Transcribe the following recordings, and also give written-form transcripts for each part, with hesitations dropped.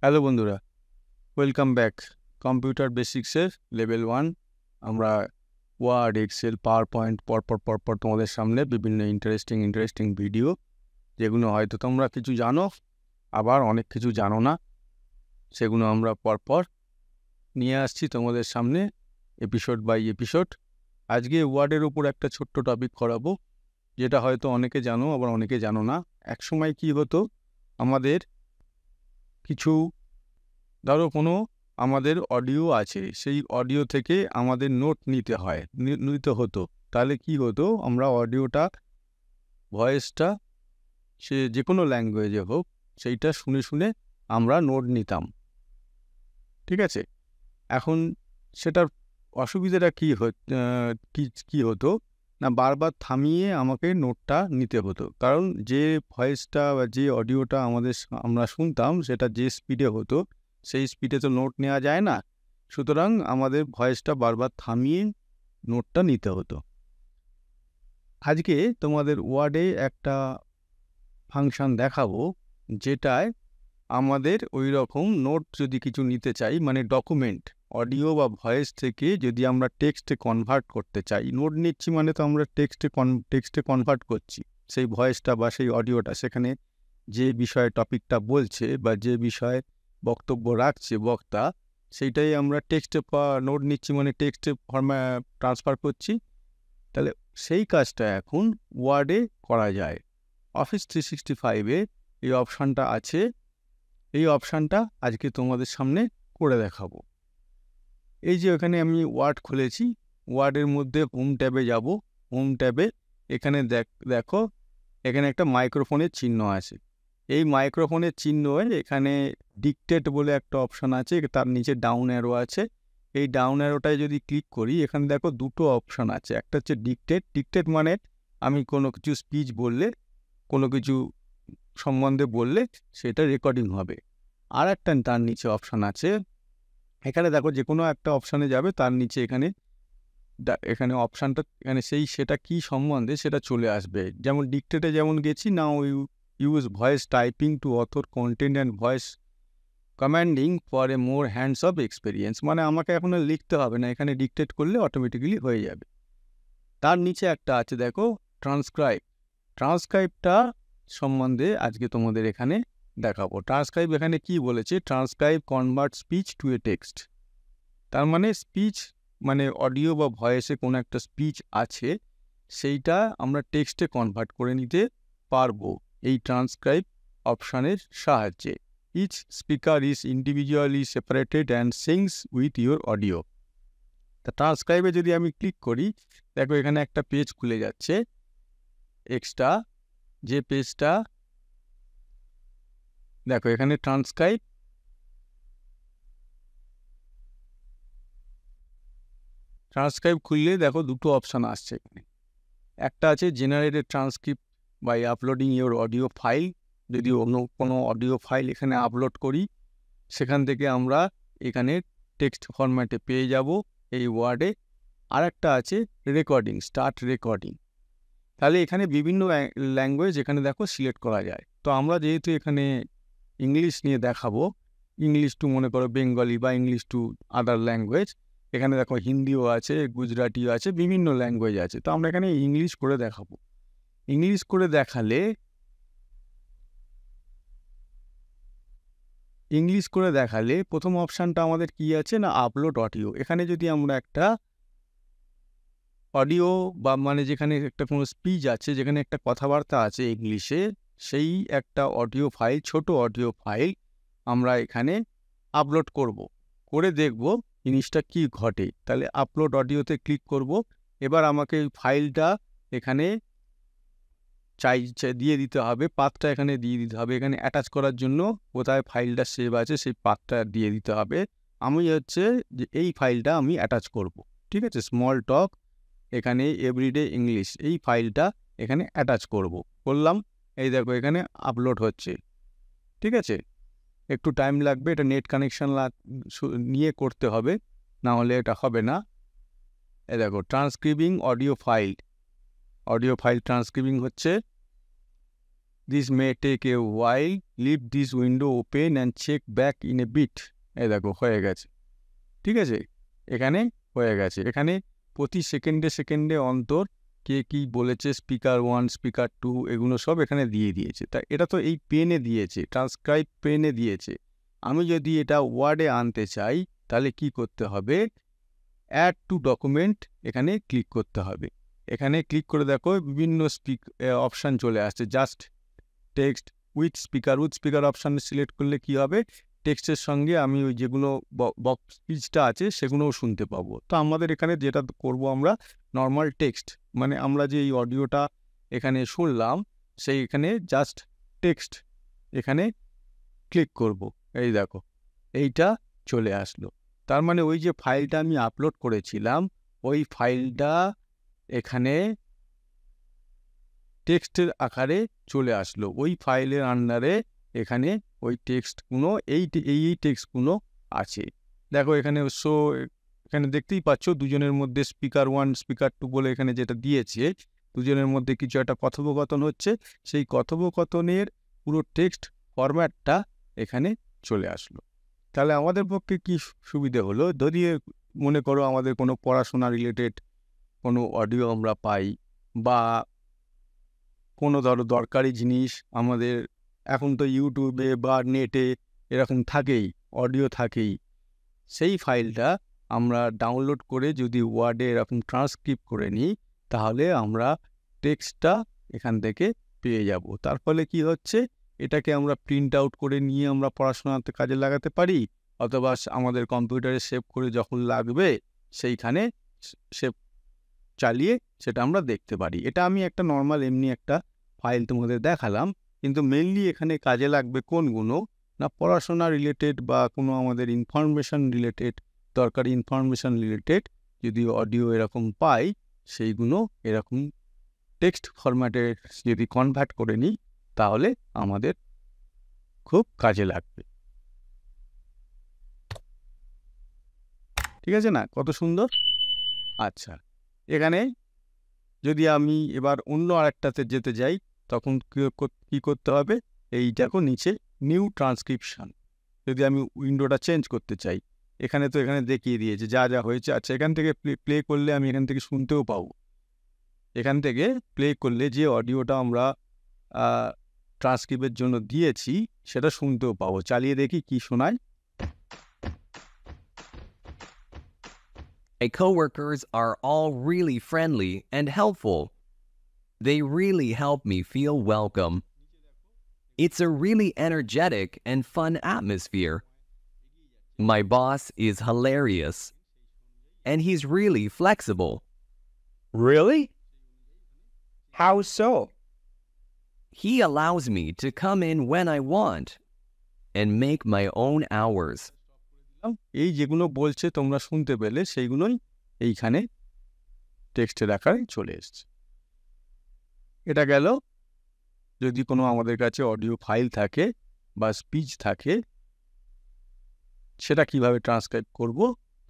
Hello বন্ধুরা, welcome back. Computer বেসিক্সের level 1 আমরা word, Excel, power point পরপর তোমাদের সামনে বিভিন্ন ইন্টারেস্টিং ভিডিও, যেগুলো হয়তো তোমরা কিছু জানো, আবার অনেক কিছু জানো না, সেগুলো আমরা পরপর নিয়ে আসছি তোমাদের সামনে এপিসোড বাই এপিসোড। আজকে ওয়ার্ডের উপর একটা ছোট্ট টপিক করাবো, যেটা হয়তো অনেকে জানো আবার অনেকে জানো না। একসময় কি হতো, আমাদের কিছু ধরো কোনো আমাদের অডিও আছে, সেই অডিও থেকে আমাদের নোট নিতে হতো। তাহলে কি হতো, আমরা অডিওটা, ভয়েসটা, সে যে কোনো ল্যাঙ্গুয়েজে হোক, সেইটা শুনে শুনে আমরা নোট নিতাম। ঠিক আছে, এখন সেটার অসুবিধাটা কি হতো না, বারবার থামিয়ে আমাকে নোটটা নিতে হতো। কারণ যে ভয়েসটা বা যে অডিওটা আমরা শুনতাম, সেটা যে স্পিডে হতো, সেই স্পিডে তো নোট নেওয়া যায় না। সুতরাং আমাদের ভয়েসটা বারবার থামিয়ে নোটটা নিতে হতো। আজকে তোমাদের ওয়ার্ডে একটা ফাংশন দেখাবো, যেটায় আমাদের ওই রকম নোট যদি কিছু নিতে চাই, মানে ডকুমেন্ট, অডিও বা ভয়েস থেকে যদি আমরা টেক্সটে কনভার্ট করতে চাই, নোট নিচ্ছি মানে তো আমরা টেক্সটে কনভার্ট করছি সেই ভয়েসটা বা সেই অডিওটা। সেখানে যে বিষয়ে টপিকটা বলছে বা যে বিষয়ে বক্তব্য রাখছে বক্তা, সেইটাই আমরা টেক্সটে নোট নিচ্ছি, মানে টেক্সটে ট্রান্সফার করছি। তাহলে সেই কাজটা এখন ওয়ার্ডে করা যায়। অফিস 365-এ এই অপশানটা আছে। এই অপশানটা আজকে তোমাদের সামনে করে দেখাবো। এই যে এখানে আমি ওয়ার্ড খুলেছি, ওয়ার্ডের মধ্যে হোম ট্যাবে যাব। হোম ট্যাবে এখানে দেখো, এখানে একটা মাইক্রোফোনের চিহ্ন আছে। এই মাইক্রোফোনের চিহ্ন এখানে ডিকটেট বলে একটা অপশান আছে, তার নিচে ডাউন অ্যারো আছে। এই ডাউন অ্যারোটায় যদি ক্লিক করি, এখানে দেখো দুটো অপশান আছে। একটা হচ্ছে ডিকটেট মানে আমি কোনো কিছু স্পিচ বললে, কোনো কিছু সম্বন্ধে বললে সেটা রেকর্ডিং হবে। আর একটা তার নিচে অপশান আছে, এখানে দেখো যে কোনো একটা অপশানে যাবে, তার নিচে এখানে অপশানটা, এখানে সেটা কি সম্বন্ধে সেটা চলে আসবে। যেমন ডিকটেটে যেমন গেছি, now use voice typing to author content and voice commanding for a more hands off experience, মানে আমাকে এখন আর লিখতে হবে না, এখানে ডিকটেট করলে অটোমেটিক্যালি হয়ে যাবে। তার নিচে একটা আছে দেখো ট্রান্সক্রাইবটা সম্বন্ধে আজকে তোমাদের এখানে দেখাবো। ট্রান্সক্রাইব এখানে কি বলেছে, transcribe convert speech to A text. তার মানে স্পিচ মানে অডিও বা ভয়েসে কোনো একটা স্পিচ আছে, সেইটা আমরা টেক্সটে কনভার্ট করে নিতে পারবো এই ট্রান্সক্রাইব অপশানের সাহায্যে। Each speaker is individually separated and syncs with your audio. তা ট্রান্সক্রাইবে যদি আমি ক্লিক করি, দেখো এখানে একটা পেজ খুলে যাচ্ছে এক্সট্রা, যে পেজটা দেখো এখানে ট্রান্সক্রাইব খুললে দেখো দুটো অপশান আসছে এখানে। একটা আছে generated transcript by uploading your audio file. যদি অন্য কোনো অডিও ফাইল এখানে আপলোড করি, সেখান থেকে আমরা এখানে টেক্সট ফরম্যাটে পেয়ে যাব এই ওয়ার্ডে। আর একটা আছে স্টার্ট রেকর্ডিং। তাহলে এখানে বিভিন্ন ল্যাঙ্গুয়েজ এখানে দেখো সিলেক্ট করা যায়। তো আমরা যেহেতু এখানে ইংলিশ নিয়ে দেখাবো, ইংলিশ টু মনে করো বেঙ্গলি বা ইংলিশ টু আদার ল্যাঙ্গুয়েজ, এখানে দেখো হিন্দিও আছে, গুজরাটিও আছে, বিভিন্ন ল্যাঙ্গুয়েজ আছে। তো আমরা এখানে ইংলিশ করে দেখাবো। ইংলিশ করে দেখালে প্রথম অপশানটা আমাদের কি আছে না, আপলোড অডিও। এখানে যদি আমরা একটা অডিও বা মানে যেখানে একটা কোনো স্পিচ আছে, যেখানে একটা কথাবার্তা আছে ইংলিশে, সেই একটা অডিও ফাইল, ছোট অডিও ফাইল আমরা এখানে আপলোড করে দেখব জিনিসটা কি ঘটে। তাহলে আপলোড অডিওতে ক্লিক করব। এবার আমাকে ফাইলটা এখানে দিয়ে দিতে হবে, পাথটা এখানে দিয়ে দিতে হবে। এখানে অ্যাটাচ করার জন্য কোথায় ফাইলটা সেভ আছে সেই পাথটা দিয়ে দিতে হবে। আমি হচ্ছে যে এই ফাইলটা আমি অ্যাটাচ করব। ঠিক আছে, স্মল টক এখানে এভরিডে ইংলিশ, এই ফাইলটা এখানে অ্যাটাচ করলাম। এই দেখো এখানে আপলোড হচ্ছে। ঠিক আছে, একটু টাইম লাগবে, এটা নেট কানেকশন নিয়ে করতে হবে, না হলে এটা হবে না। এই দেখো ট্রান্সক্রিবিং অডিও ফাইল ট্রান্সক্রিবিং হচ্ছে। This may take a while, leave this window open and check back in a bit. এই দেখো হয়ে গেছে, ঠিক আছে, এখানে হয়ে গেছে। এখানে প্রতি সেকেন্ডে অন্তর কে কী বলেছে, স্পিকার 1 স্পিকার 2 এগুলো সব এখানে দিয়ে দিয়েছে। তা এটা তো এই পেনে দিয়েছে, ট্রান্সক্রাইব পেনে দিয়েছে। আমি যদি এটা ওয়ার্ডে আনতে চাই তাহলে কি করতে হবে, অ্যাড টু ডকুমেন্ট এখানে ক্লিক করতে হবে। এখানে ক্লিক করে দেখো বিভিন্ন অপশান চলে আসছে, জাস্ট টেক্সট উইথ স্পিকার অপশানে সিলেক্ট করলে কি হবে, টেক্সটের সঙ্গে আমি ওই যেগুলো স্পিচটা আছে সেগুলোও শুনতে পাবো। তো আমাদের এখানে যেটা করব আমরা নর্মাল টেক্সট, মানে আমরা যে এই অডিওটা এখানে শুনলাম সেই এখানে জাস্ট টেক্সট এখানে ক্লিক করব। এই দেখো এইটা চলে আসলো। তার মানে ওই যে ফাইলটা আমি আপলোড করেছিলাম ওই ফাইলটা এখানে টেক্সটের আকারে চলে আসলো। ওই ফাইলের আন্ডারে এখানে ওই টেক্সটগুলো এই টেক্সটগুলো আছে। দেখো এখানে এখানে দেখতেই পাচ্ছ দুজনের মধ্যে স্পিকার 1 স্পিকার 2 বলে এখানে যেটা দিয়েছে, দুজনের মধ্যে কিছু একটা কথোপকথন হচ্ছে, সেই কথোপকথনের পুরো টেক্সট ফরম্যাটটা এখানে চলে আসলো। তাহলে আমাদের পক্ষে কি সুবিধে হলো, যদি মনে করো আমাদের কোনো পড়াশোনা রিলেটেড কোনো অডিও আমরা পাই, বা কোনো ধরো দরকারি জিনিস আমাদের এখন তো ইউটিউবে বা নেটে এরকম থাকেই, অডিও থাকেই, সেই ফাইলটা আমরা ডাউনলোড করে যদি ওয়ার্ডে এরকম ট্রান্সক্রিপ্ট করে নিই তাহলে আমরা টেক্সটটা এখান থেকে পেয়ে যাব। তার ফলে কি হচ্ছে, এটাকে আমরা প্রিন্ট আউট করে নিয়ে আমরা পড়াশোনাতে কাজে লাগাতে পারি, অথবা আমাদের কম্পিউটারে সেভ করে যখন লাগবে সেইখানে সেভ চালিয়ে সেটা আমরা দেখতে পারি। এটা আমি একটা নর্মাল এমনি একটা ফাইল তোমাদের দেখালাম, কিন্তু মেনলি এখানে কাজে লাগবে কোনগুলো না, পড়াশোনা রিলেটেড বা কোনো আমাদের ইনফরমেশন রিলেটেড, দরকারি ইনফরমেশন রিলেটেড যদি অডিও এরকম পাই সেইগুলো এরকম টেক্সট ফরম্যাটে যদি কনভার্ট করে নিই তাহলে আমাদের খুব কাজে লাগবে। ঠিক আছে না, কত সুন্দর। আচ্ছা, এখানে যদি আমি এবার অন্য আরেকটাতে যেতে যাই তখন কি করতে হবে, এই দেখো নিচে নিউ ট্রান্সক্রিপশন, যদি আমি উইন্ডোটা চেঞ্জ করতে চাই এখানে তো এখানে দেখিয়ে দিয়েছে যা যা হয়েছে। আচ্ছা, এখান থেকে প্লে করলে আমি এখান থেকে শুনতেও পাবো, এখান থেকে প্লে করলে যে অডিওটা আমরা ট্রান্সক্রিপ্টের জন্য দিয়েছি সেটা শুনতেও পাবো। চালিয়ে দেখি কি শোনায়। My coworkers are all really friendly and helpful. They really help me feel welcome. It's a really energetic and fun atmosphere. My boss is hilarious, and he's really flexible. Really? How so? He allows me to come in when I want and make my own hours. এই যেগুলো বলছে তোমরা শুনতে পেলে সেইগুলোই এইখানে টেক্সটের আকারে চলে এসছে। এটা গেল যদি কোনো আমাদের কাছে অডিও ফাইল থাকে বা স্পিচ থাকে সেটা কিভাবে ট্রান্সক্রাইব করব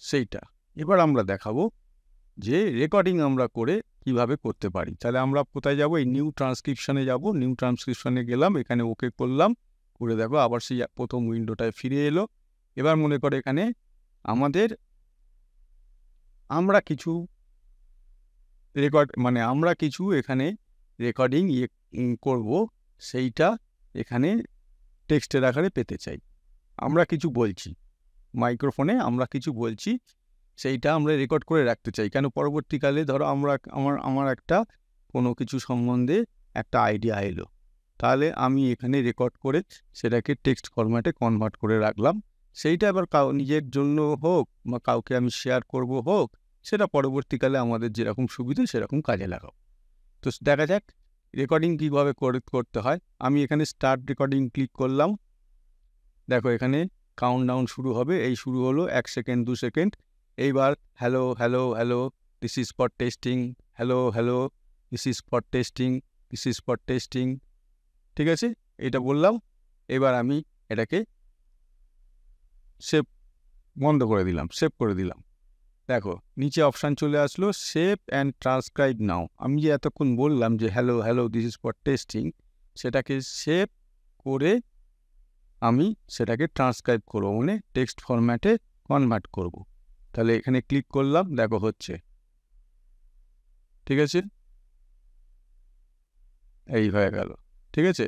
সেইটা। এবার আমরা দেখাবো যে রেকর্ডিং আমরা করে কিভাবে করতে পারি। তাহলে আমরা কোথায় যাব, এই নিউ ট্রান্সক্রিপশনে যাব। নিউ ট্রান্সক্রিপশনে গেলাম, এখানে ওকে করলাম, করে দেখো আবার সেই প্রথম উইন্ডোটায় ফিরে এলো। এবার মনে করো এখানে আমরা কিছু এখানে রেকর্ডিং করব, সেইটা এখানে টেক্সটের আকারে পেতে চাই। আমরা কিছু বলছি মাইক্রোফোনে, আমরা কিছু বলছি, সেইটা আমরা রেকর্ড করে রাখতে চাই। কেন, পরবর্তীকালে ধরো আমার একটা কোনো কিছু সম্বন্ধে একটা আইডিয়া এলো, তাহলে আমি এখানে রেকর্ড করে সেটাকে টেক্সট ফরম্যাটে কনভার্ট করে রাখলাম। সেইটা এবার নিজের জন্য হোক বা কাউকে আমি শেয়ার করব হোক, সেটা পরবর্তীকালে আমাদের যেরকম সুবিধা সেরকম কাজে লাগাবো। তো দেখা যাক রেকর্ডিং কীভাবে করতে হয়। আমি এখানে স্টার্ট রেকর্ডিং ক্লিক করলাম। দেখো এখানে কাউন্টডাউন শুরু হবে, এই শুরু হলো 1 সেকেন্ড 2 সেকেন্ড। এইবার hello hello hello this is for testing, hello hello this is for testing, this is for testing. ঠিক আছে, এটা বললাম। এবার আমি এটাকে সেভ বন্ধ করে দিলাম, সেভ করে দিলাম। দেখো নিচে অপশান চলে আসলো সেভ অ্যান্ড ট্রান্সক্রাইব নাও। আমি যে এতক্ষণ বললাম যে hello hello this is for testing, সেটাকে সেভ করে আমি সেটাকে ট্রান্সক্রাইব করবো, মানে টেক্সট ফরম্যাটে কনভার্ট করব। তাহলে এখানে ক্লিক করলাম, দেখো হচ্ছে, ঠিক আছে, এই হয়ে গেল, ঠিক আছে।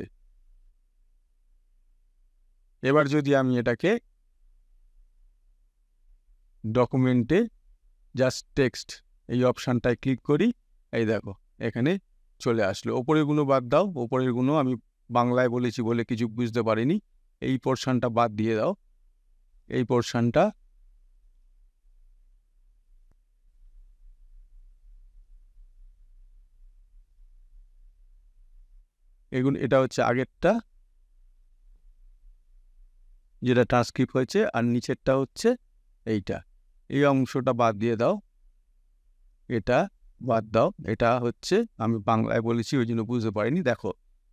এবার যদি আমি এটাকে ডকুমেন্টে জাস্ট টেক্সট এই অপশানটায় ক্লিক করি, এই দেখো এখানে চলে আসলো। ওপরেরগুলো বাদ দাও, ওপরেরগুলো আমি বাংলায় বলেছি বলে কিছু বুঝতে পারিনি, এই পোর্শনটা বাদ দিয়ে দাও। এই পোর্শনটা এগুলো, এটা হচ্ছে আগেরটা যেটা ট্রান্সক্রিপ্ট হয়েছে, আর নিচেরটা হচ্ছে এইটা। এই অংশটা বাদ দিয়ে দাও, এটা বাদ দাও। এটা হচ্ছে আমি বাংলায় বলেছি ওই জন্য বুঝতে পারিনি। দেখো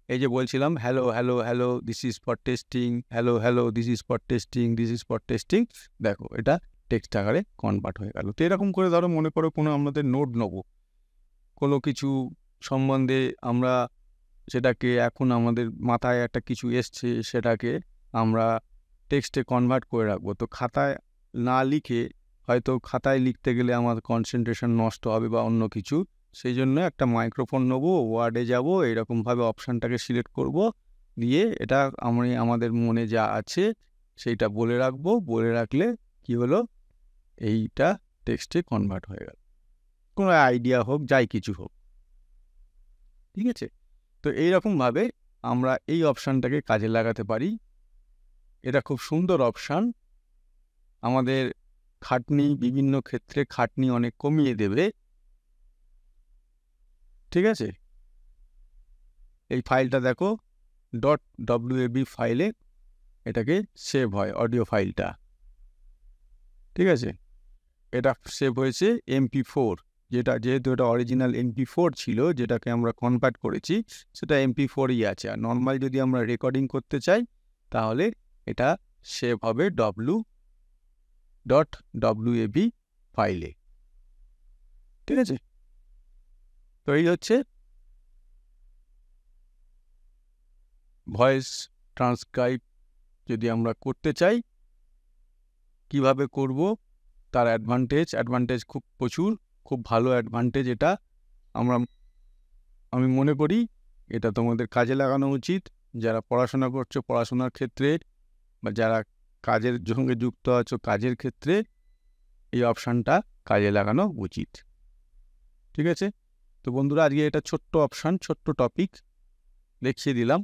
এই যে বলছিলাম hello hello hello this is for testing, hello hello this is for testing, this is for testing, দেখো এটা টেক্সট আকারে কনভার্ট হয়ে গেল। তো এরকম করে ধরো মনে করো কোনো আমাদের নোট নেবো, কোনো কিছু সম্বন্ধে আমরা সেটাকে, এখন আমাদের মাথায় একটা কিছু এসছে, সেটাকে আমরা টেক্সটে কনভার্ট করে রাখবো। তো খাতায় না লিখে, হয়তো খাতায় লিখতে গেলে আমার কনসেন্ট্রেশন নষ্ট হবে বা অন্য কিছু, সেই জন্য একটা মাইক্রোফোন নেবো, ওয়ার্ডে যাব, এরকমভাবে অপশানটাকে সিলেক্ট করব, দিয়ে এটা আমাদের মনে যা আছে সেইটা বলে রাখবো। বলে রাখলে কি হলো, এইটা টেক্সটে কনভার্ট হয়ে গেল, কোনো আইডিয়া হোক যাই কিছু হোক, ঠিক আছে। তো এইরকমভাবে আমরা এই অপশানটাকে কাজে লাগাতে পারি। এটা খুব সুন্দর অপশান, আমাদের খাটনি, বিভিন্ন ক্ষেত্রে খাটনি অনেক কমিয়ে দেবে, ঠিক আছে। এই ফাইলটা দেখো .wab ফাইলে এটাকে সেভ হয়, অডিও ফাইলটা, ঠিক আছে। এটা সেভ হয়েছে MP4, যেটা যেহেতু এটা অরিজিনাল MP4 ছিল, যেটাকে আমরা কনভার্ট করেছি, সেটা MP4ই আছে। আর নর্মাল যদি আমরা রেকর্ডিং করতে চাই তাহলে এটা সেভ হবে .wab ফাইলে, ঠিক আছে। তো এই হচ্ছে ভয়েস ট্রান্সক্রাইব যদি আমরা করতে চাই কিভাবে করব, তার অ্যাডভান্টেজ খুব প্রচুর, খুব ভালো অ্যাডভান্টেজ। এটা আমি মনে করি এটা তোমাদের কাজে লাগানো উচিত, যারা পড়াশোনা করছো পড়াশোনার ক্ষেত্রে, বা যারা কাজের সঙ্গে যুক্ত আছো কাজের ক্ষেত্রে, এই অপশানটা কাজে লাগানো উচিত, ঠিক আছে। তো বন্ধুরা, আজকে এটা ছোট্ট অপশান, ছোট্ট টপিক দেখিয়ে দিলাম।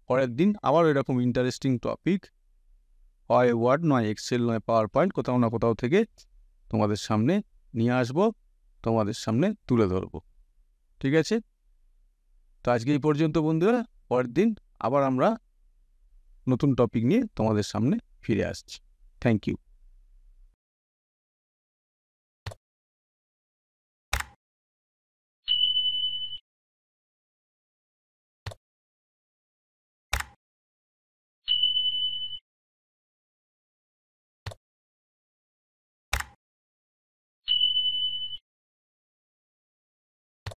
পরের দিন আবার এরকম ইন্টারেস্টিং টপিক, হয় ওয়ার্ড, নয় এক্সেল, নয় পাওয়ার পয়েন্ট, কোথাও না কোথাও থেকে তোমাদের সামনে নিয়ে আসবো, তোমাদের সামনে তুলে ধরবো, ঠিক আছে। তো আজকে এই পর্যন্ত বন্ধুরা, পরের দিন আবার আমরা নতুন টপিক নিয়ে তোমাদের সামনে ফিরে আসছি। Thank you.